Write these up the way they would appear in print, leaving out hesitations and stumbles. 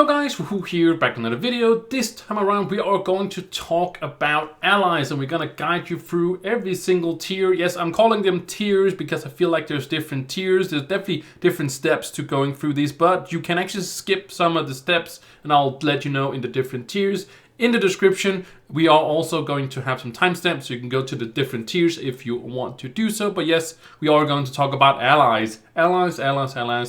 Hello guys, Wahoo here, back in another video. This time around we are going to talk about allies and we're going to guide you through every single tier. Yes, I'm calling them tiers because I feel like there's different tiers. There's definitely different steps to going through these, but you can actually skip some of the steps and I'll let you know in the different tiers. In the description, we are also going to have some timestamps so you can go to the different tiers if you want to do so. But yes, we are going to talk about allies. Allies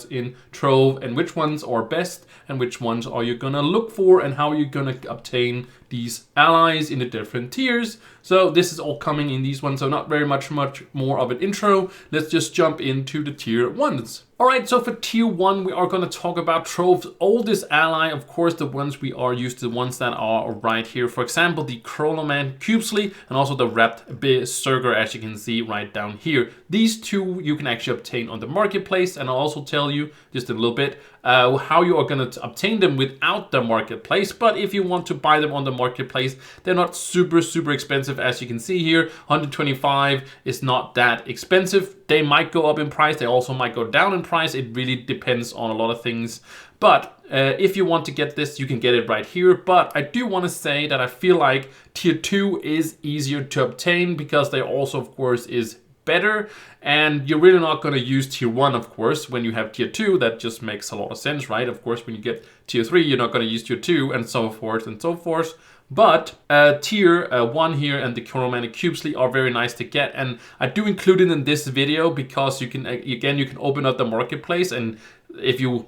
in Trove and which ones are best and which ones are you gonna look for and how you're gonna obtain these allies in the different tiers. So this is all coming in these ones, so not very much more of an intro. Let's just jump into the tier ones. Alright, so for tier 1 we are going to talk about Trove's oldest ally, of course the ones we are used to, the ones that are right here. For example, the Chronoman Cubesley and also the Wrapped Berserker, as you can see right down here. These two you can actually obtain on the marketplace, and I'll also tell you just a little bit how you are going to obtain them without the marketplace. But if you want to buy them on the marketplace, they're not super expensive, as you can see here. 125 is not that expensive. They might go up in price, they also might go down in price. It really depends on a lot of things. But if you want to get this, you can get it right here. But I do want to say that I feel like tier 2 is easier to obtain because they also, of course, is better, and you're really not going to use tier 1, of course. When you have tier 2, that just makes a lot of sense, right? Of course, when you get tier 3, you're not going to use tier 2, and so forth and so forth. But tier 1 here and the Chronoman Cubesley are very nice to get, and I do include it in this video because you can, again, you can open up the marketplace, and if you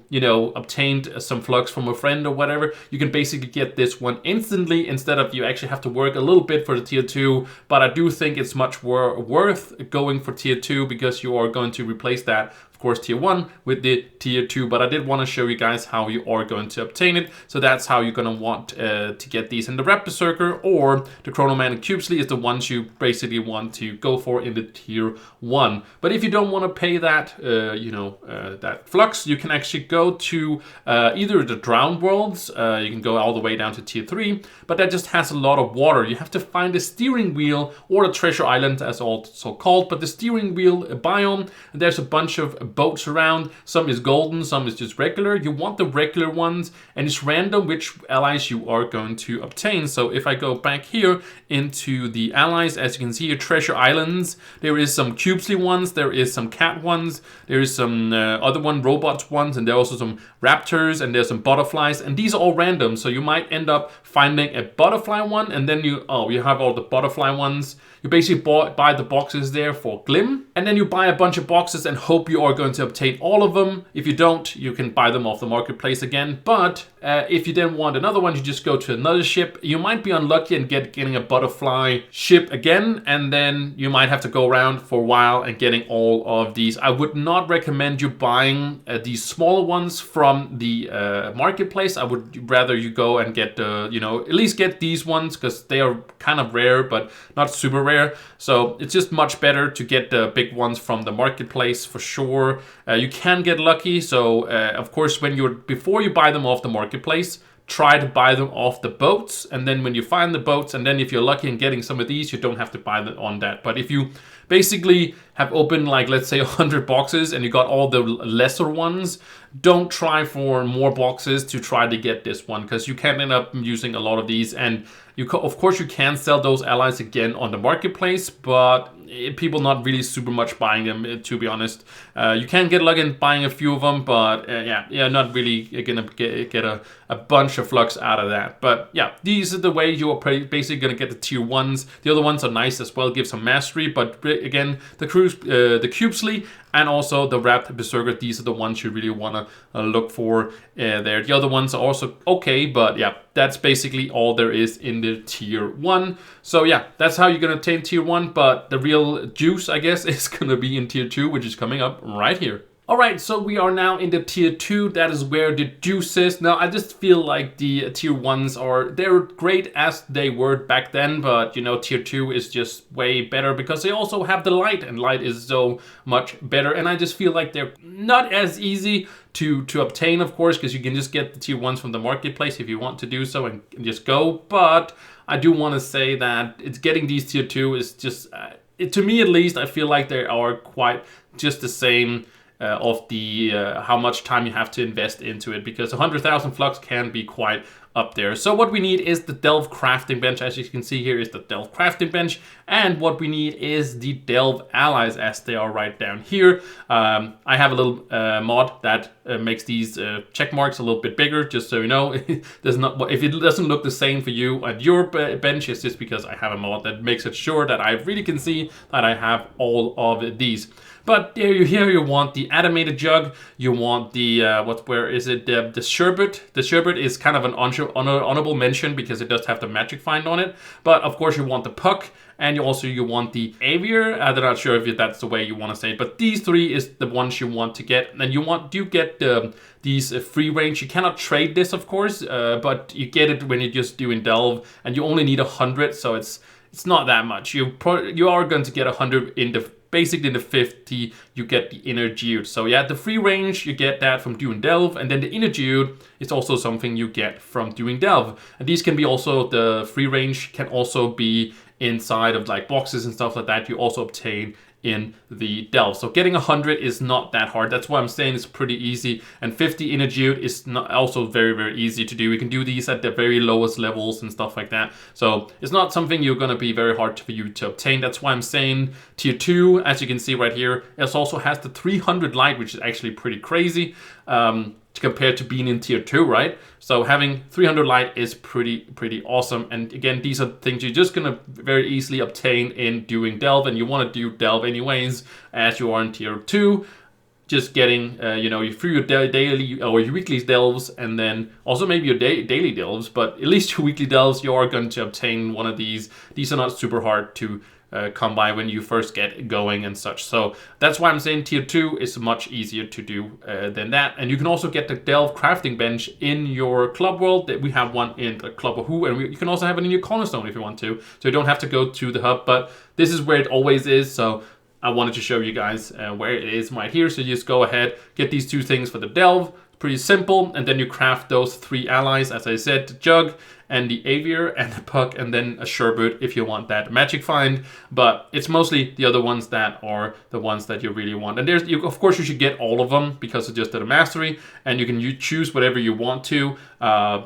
obtained some flux from a friend or whatever, you can basically get this one instantly instead of you actually have to work a little bit for the tier 2. But I do think it's much worth going for tier 2 because you are going to replace that, of course, tier 1 with the tier 2. But I did want to show you guys how you are going to obtain it. So that's how you're going to want to get these. And the Wrapped Berserker or the Chronoman and Cubesley is the ones you basically want to go for in the tier 1. But if you don't want to pay that, that flux, you can actually go to either the Drowned Worlds. You can go all the way down to tier 3, but that just has a lot of water. You have to find the steering wheel or the treasure island, as also called. But the steering wheel biome, there's a bunch of boats around. Some is golden, some is just regular. You want the regular ones, and it's random which allies you are going to obtain. So if I go back here into the allies, as you can see here, treasure islands, there is some Cubesley ones, there is some cat ones, there is some other one robots ones, and there are also some raptors, and there's some butterflies, and these are all random. So you might end up finding a butterfly one, and then you have all the butterfly ones. You basically buy the boxes there for Glim, and then you buy a bunch of boxes and hope you are going to obtain all of them. If you don't, you can buy them off the marketplace again. But if you then want another one, you just go to another ship. You might be unlucky and getting a butterfly ship again, and then you might have to go around for a while and getting all of these. I would not recommend you buying these smaller ones from the marketplace. I would rather you go and get at least get these ones because they are kind of rare, but not super rare. So it's just much better to get the big ones from the marketplace for sure. You can get lucky. So of course, before you buy them off the marketplace, try to buy them off the boats, and then when you find the boats, and then if you're lucky in getting some of these, you don't have to buy them on that. But if you basically have opened, like, let's say 100 boxes and you got all the lesser ones, don't try for more boxes to try to get this one, because you can end up using a lot of these. And of course you can sell those allies again on the marketplace, but people not really super much buying them, to be honest. You can get lucky in buying a few of them, but not really gonna get a bunch of flux out of that. But yeah, these are the way you are basically gonna get the tier 1s. The other ones are nice as well, give some mastery, but again, the Cubesley and also the Wrapped Berserker, these are the ones you really want to look for there. The other ones are also okay, but yeah, that's basically all there is in the tier 1. So yeah, that's how you're going to obtain tier 1, but the real juice, I guess, is going to be in tier 2, which is coming up right here. Alright, so we are now in the tier 2, that is where the juice is. Now, I just feel like the tier 1s they're great as they were back then, but tier 2 is just way better because they also have the light, and light is so much better. And I just feel like they're not as easy to obtain, of course, because you can just get the tier 1s from the marketplace if you want to do so and just go. But I do want to say that it's getting these tier 2 is just, to me at least, I feel like they are quite just the same of the how much time you have to invest into it, because 100,000 flux can be quite up there. So what we need is the Delve crafting bench. As you can see here is the Delve crafting bench, and what we need is the Delve allies, as they are right down here. I have a little mod that makes these check marks a little bit bigger, just so you know. If it doesn't look the same for you at your bench, it's just because I have a mod that makes it sure that I really can see that I have all of these. But here you want the animated jug, you want the, the sherbet. The sherbet is kind of an honorable mention because it does have the magic find on it. But of course you want the puck, and you want the aviar. I'm not sure if that's the way you want to say it, but these three is the ones you want to get. And you get these free range. You cannot trade this, of course, but you get it when you're just doing Delve, and you only need 100, so it's not that much. You are going to get 100 in the basically in the 50, you get the inner geode. So yeah, the free range, you get that from doing Delve, and then the inner geode is also something you get from doing Delve. And these can be also, the free range can also be inside of like boxes and stuff like that. You also obtain in the Delve. So getting 100 is not that hard. That's why I'm saying it's pretty easy. And 50 inner geode is not also very, very easy to do. We can do these at the very lowest levels and stuff like that. So it's not something you're going to be very hard for you to obtain. That's why I'm saying tier 2, as you can see right here, it also has the 300 light, which is actually pretty crazy. Compared to being in tier 2, right? So having 300 light is pretty awesome. And again, these are things you're just gonna very easily obtain in doing Delve, and you want to do Delve anyways as you are in tier 2. Just getting, through your daily or your weekly delves, and then also maybe your daily delves, but at least your weekly delves, you are going to obtain one of these. These are not super hard to come by when you first get going and such. So that's why I'm saying tier 2 is much easier to do than that. And you can also get the Delve crafting bench in your Club World. We have one in the Club Wahoo, and you can also have it in your Cornerstone if you want to. So you don't have to go to the hub, but this is where it always is. So I wanted to show you guys where it is right here. So you just go ahead, get these two things for the Delve. Pretty simple, and then you craft those 3 allies, as I said, the jug and the aviar and the puck, and then a sherbet if you want that magic find. But it's mostly the other ones that are the ones that you really want. And of course you should get all of them because it's just at a mastery, and you can choose whatever you want to.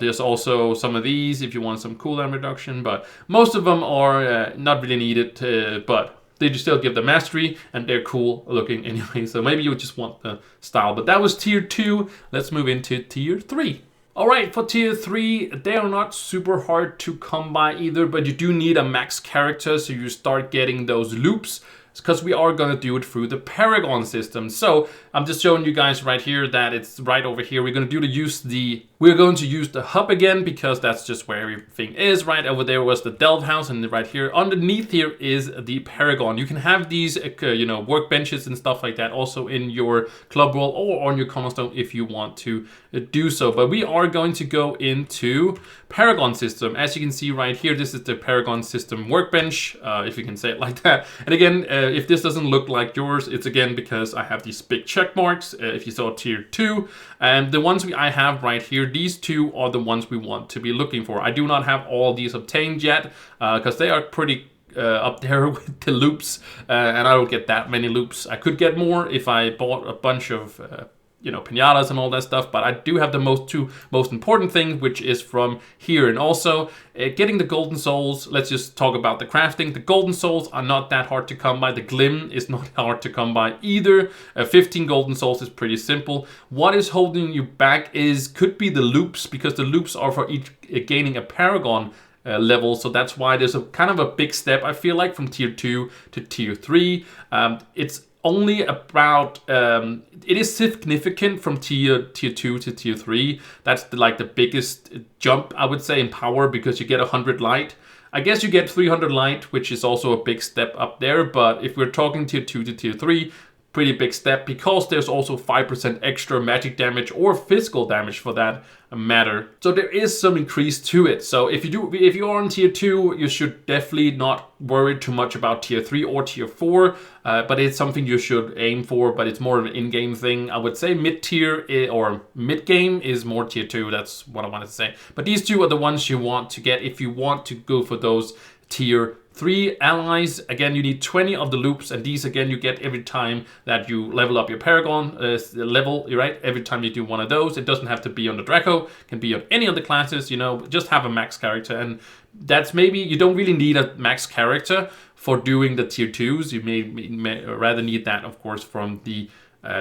There's also some of these if you want some cooldown reduction, but most of them are not really needed, but they just still give the mastery, and they're cool looking anyway. So maybe you just want the style. But that was tier 2. Let's move into tier 3. All right, for tier 3, they are not super hard to come by either, but you do need a max character, so you start getting those loops, because we are going to do it through the Paragon system. So I'm just showing you guys right here that it's right over here. We're going to use the hub again, because that's just where everything is. Right over there was the Delve house, and right here underneath here is the Paragon. You can have these workbenches and stuff like that also in your Club World or on your Cornerstone if you want to do so. But we are going to go into Paragon system. As you can see right here, this is the Paragon system workbench, if you can say it like that. And again, if this doesn't look like yours, it's again because I have these big check marks. If you saw tier 2, and the ones I have right here, these 2 are the ones we want to be looking for. I do not have all these obtained yet because they are pretty up there with the loops, and I don't get that many loops. I could get more if I bought a bunch of pinatas and all that stuff, but I do have the 2 most important things, which is from here. And also getting the golden souls. Let's just talk about the crafting. The golden souls are not that hard to come by. The glim is not hard to come by either. 15 golden souls is pretty simple. What is holding you back could be the loops, because the loops are for each gaining a paragon level. So that's why there's a kind of a big step, I feel like, from tier 2 to tier 3. It's only about it is significant from tier 2 to tier 3. That's the biggest jump, I would say, in power, because you get 100 light. I guess you get 300 light, which is also a big step up there. But if we're talking tier 2 to tier 3, pretty big step, because there's also 5% extra magic damage or physical damage for that matter. So there is some increase to it. So if you are on tier 2, you should definitely not worry too much about tier 3 or tier 4, but it's something you should aim for. But it's more of an in-game thing. I would say mid-tier or mid-game is more tier 2. That's what I wanted to say. But these 2 are the ones you want to get if you want to go for those tier 3 allies, again, you need 20 of the loops, and these, again, you get every time that you level up your Paragon level, right? Every time you do one of those. It doesn't have to be on the Draco, it can be on any of the classes, you know, just have a max character. And that's maybe, you don't really need a max character for doing the tier 2s. You may rather need that, of course, from the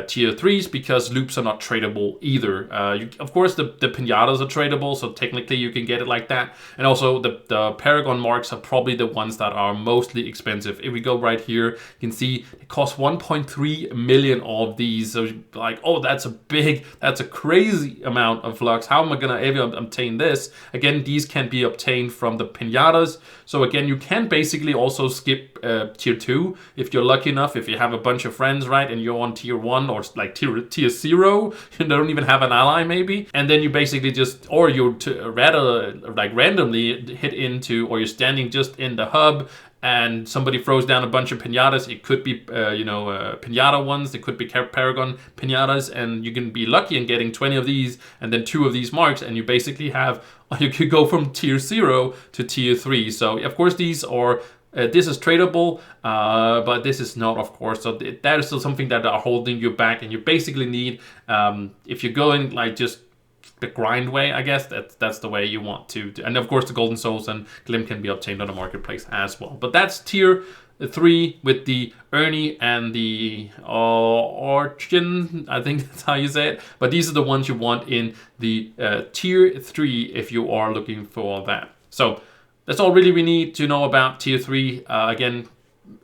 tier 3s, because loops are not tradable either. Of course, the pinatas are tradable, so technically you can get it like that. And also the Paragon marks are probably the ones that are mostly expensive. If we go right here, you can see it costs 1.3 million of these. So like, oh, that's a crazy amount of flux. How am I gonna ever obtain this? Again, these can be obtained from the pinatas. So again, you can basically also skip tier 2 if you're lucky enough, if you have a bunch of friends, right, and you're on tier 1 or like tier 0, you don't even have an ally maybe, and then you basically just, or you rather like randomly hit into, or you're standing just in the hub and somebody throws down a bunch of pinatas. It could be pinata ones, it could be Paragon pinatas, and you can be lucky in getting 20 of these and then 2 of these marks, and you basically have, you could go from tier 0 to tier 3. So of course these are this is tradable, but this is not, of course. So that is still something that are holding you back, and you basically need, if you're going like just the grind way, I guess that's the way you want to. And of course, the golden souls and glim can be obtained on the marketplace as well. But that's tier 3 with the Ernie and the Origin, I think that's how you say it. But these are the ones you want in the tier 3 if you are looking for that. So that's all really we need to know about tier 3. Again,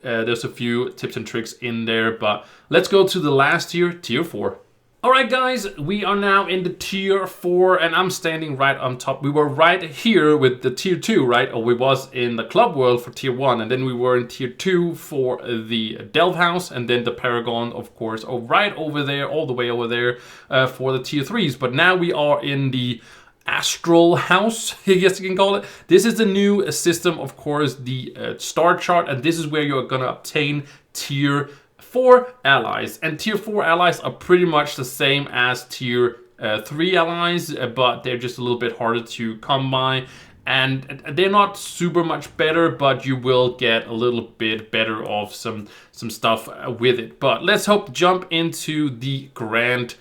there's a few tips and tricks in there, but let's go to the last tier, tier 4. Alright guys, we are now in the tier 4, and I'm standing right on top. We were right here with the tier 2, right? Or we was in the Club World for tier 1, and then we were in tier 2 for the Delve House, and then the Paragon, of course, right over there, all the way over there for the tier 3s. But now we are in the Astral House, I guess you can call it. This is the new system, of course, the star chart, and this is where you're gonna obtain tier 4 allies. And tier 4 allies are pretty much the same as tier 3 allies, but they're just a little bit harder to come by. And they're not super much better, but you will get a little bit better of some stuff with it. But let's jump into the grand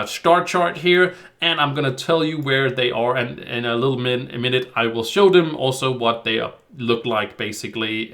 star chart here, and I'm gonna tell you where they are, and in a minute I will show them also what they look like basically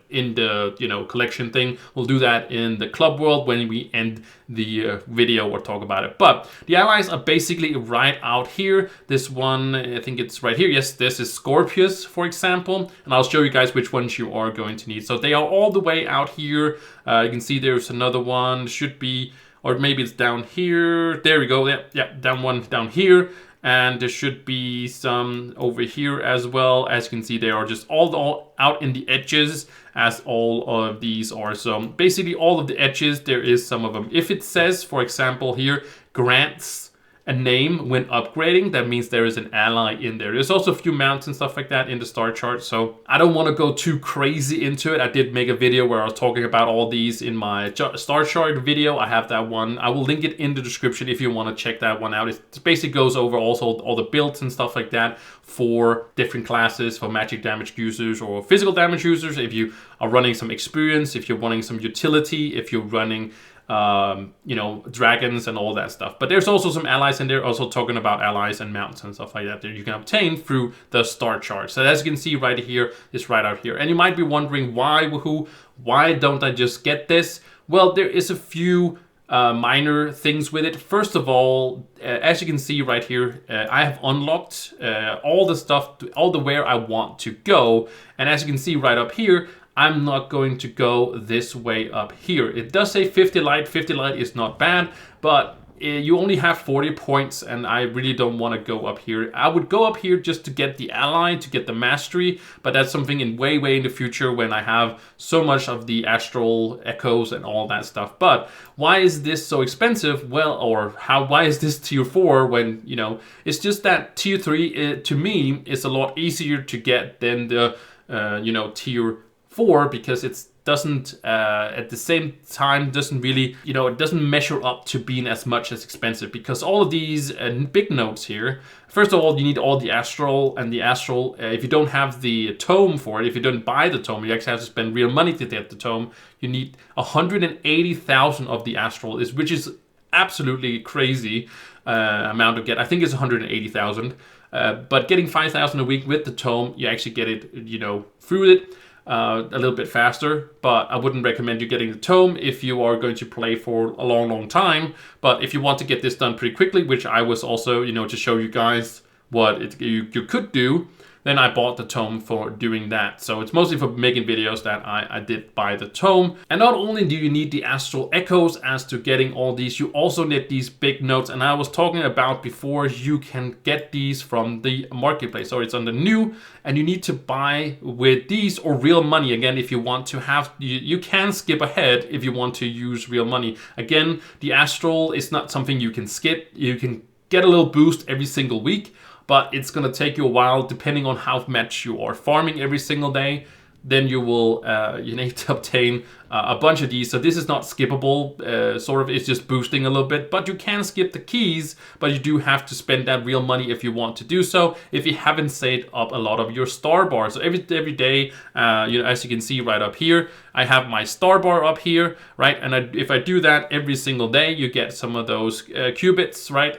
in the collection thing. We'll do that in the Club World when we end the video or talk about it. But the allies are basically right out here. This one, I think it's right here. Yes, this is Scorpius, for example, and I'll show you guys which ones you are going to need. So they are all the way out here. You can see there's another one, should be, or maybe it's down here. There we go. Yeah, down here. And there should be some over here as well. As you can see, they are just all out in the edges, as all of these are. So basically all of the edges, there is some of them. If it says, for example here, grants a name when upgrading, that means there is an ally in there. There's also a few mounts and stuff like that in the star chart, so I don't want to go too crazy into it. I did make a video where I was talking about all these in my star chart video. I have that one. I will link it in the description if you want to check that one out. It basically goes over also all the builds and stuff like that for different classes, for magic damage users or physical damage users. If you are running some experience, if you're running some utility, if you're running dragons and all that stuff. But there's also some allies in there, also talking about allies and mounts and stuff like that you can obtain through the star chart. So as you can see right here, it's right out here. And you might be wondering why don't I just get this? Well, there is a few minor things with it. First of all, as you can see right here, I have unlocked all the stuff, all the where I want to go. And as you can see right up here, I'm not going to go this way up here. It does say 50 light. 50 light is not bad, but you only have 40 points, and I really don't want to go up here. I would go up here just to get the ally, to get the mastery, but that's something in way in the future when I have so much of the astral echoes and all that stuff. But why is this so expensive? Well, why is this tier 4 when, it's just that tier 3 to me is a lot easier to get than the tier 4, because it's doesn't at the same time doesn't really, you know, it doesn't measure up to being as much as expensive, because all of these big notes here, first of all, you need all the astral, and the astral, if you don't have the tome for it, if you don't buy the tome, you actually have to spend real money to get the tome. You need 180,000 of the astral, which is absolutely crazy amount to get. I think it's 180,000. But getting 5,000 a week with the tome, you actually get it, you know, through it a little bit faster. But I wouldn't recommend you getting the tome if you are going to play for a long, long time. But if you want to get this done pretty quickly, which I was also, you know, to show you guys what you could do, then I bought the tome for doing that. So it's mostly for making videos that I did buy the tome. And not only do you need the astral echoes as to getting all these, you also need these big notes. And I was talking about before, you can get these from the marketplace, or it's on the new, and you need to buy with these or real money. Again, if you want to have, you can skip ahead if you want to use real money. Again, the astral is not something you can skip. You can get a little boost every single week, but it's going to take you a while depending on how much you are farming every single day. Then you will you need to obtain a bunch of these. So this is not skippable, sort of, it's just boosting a little bit, but you can skip the keys, but you do have to spend that real money if you want to do so, if you haven't saved up a lot of your star bar. So every day, you know, as you can see right up here, I have my star bar up here, right? And if I do that every single day, you get some of those qubits, right?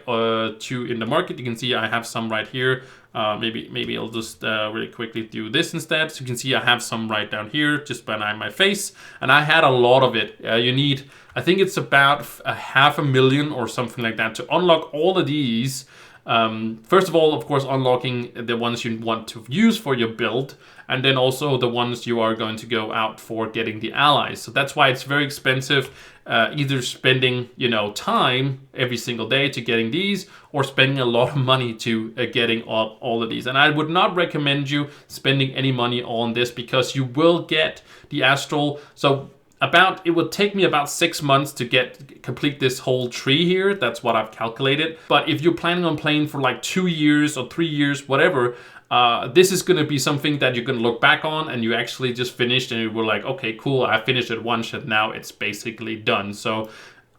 In the market, you can see I have some right here. Maybe I'll just really quickly do this instead. So you can see I have some right down here, just behind my face, and I had a lot of it. You need, I think it's about 500,000 or something like that to unlock all of these. First of all, of course, unlocking the ones you want to use for your build, and then also the ones you are going to go out for getting the allies. So that's why it's very expensive, either spending, you know, time every single day to getting these, or spending a lot of money to getting all of these. And I would not recommend you spending any money on this, because you will get the astral. So it would take me about 6 months to complete this whole tree here. That's what I've calculated. But if you're planning on playing for like 2 years or 3 years, whatever, this is going to be something that you're going to look back on, and you actually just finished and you were like, okay, cool, I finished it once and now it's basically done. So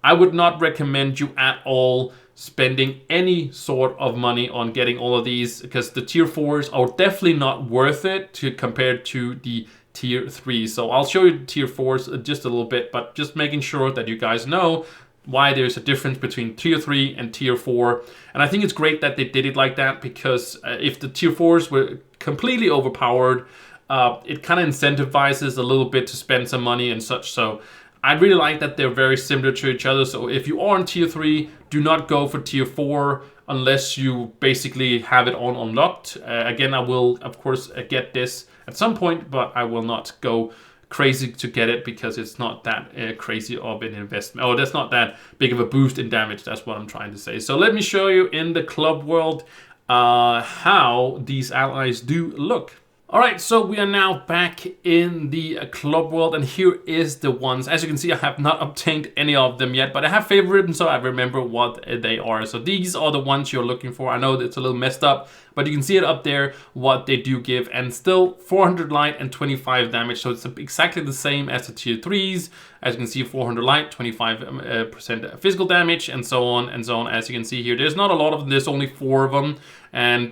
I would not recommend you at all spending any sort of money on getting all of these, because the tier 4s are definitely not worth it compared to the tier 3. So I'll show you the tier 4s just a little bit, but just making sure that you guys know why there's a difference between tier 3 and tier 4. And I think it's great that they did it like that, because if the tier 4s were completely overpowered, it kind of incentivizes a little bit to spend some money and such. So I really like that they're very similar to each other. So if you are in tier 3, do not go for tier 4 unless you basically have it on unlocked. Again, I will, of course, get this at some point, but I will not go crazy to get it, because it's not that crazy of an investment. Oh, that's not that big of a boost in damage. That's what I'm trying to say. So let me show you in the club world how these allies do look. All right, so we are now back in the club world, and here is the ones. As you can see, I have not obtained any of them yet, but I have favorited them, so I remember what they are. So these are the ones you're looking for. I know it's a little messed up, but you can see it up there, what they do give, and still 400 light and 25 damage. So it's exactly the same as the tier 3s. As you can see, 400 light, 25% physical damage, and so on and so on. As you can see here, there's not a lot of them, there's only 4 of them.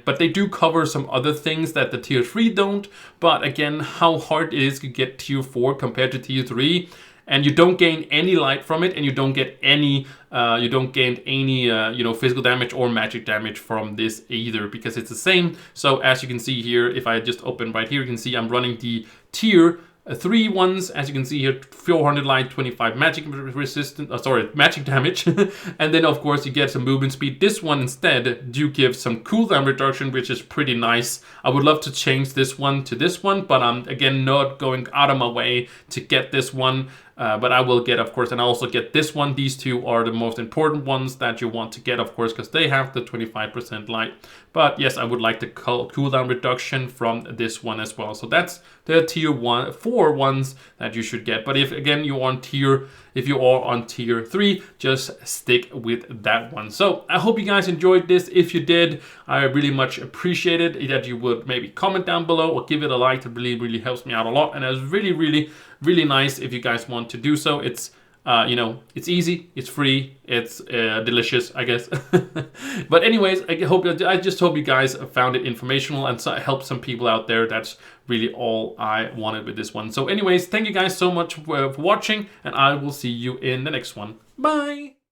But they do cover some other things that the tier 3 don't. But again, how hard it is to get tier 4 compared to tier 3. And you don't gain any light from it, and you don't get any, you know, physical damage or magic damage from this either, because it's the same. So as you can see here, if I just open right here, you can see I'm running the tier 3 ones. As you can see here, 400 light, 25 magic magic damage. And then of course you get some movement speed. This one instead do give some cooldown reduction, which is pretty nice. I would love to change this one to this one, but I'm again not going out of my way to get this one. But I will get, of course, and I also get this one. These two are the most important ones that you want to get, of course, because they have the 25% light But yes, I would like the cooldown reduction from this one as well. So that's the tier 4 ones that you should get. But if again you are on tier 3, just stick with that one. So I hope you guys enjoyed this. If you did, I really much appreciate it that you would maybe comment down below or give it a like. It really helps me out a lot, and it's really nice if you guys want to do so. It's it's easy, it's free, it's delicious, I guess. But anyways, I just hope you guys found it informational and helped some people out there. That's really all I wanted with this one. So anyways, thank you guys so much for watching, and I will see you in the next one. Bye!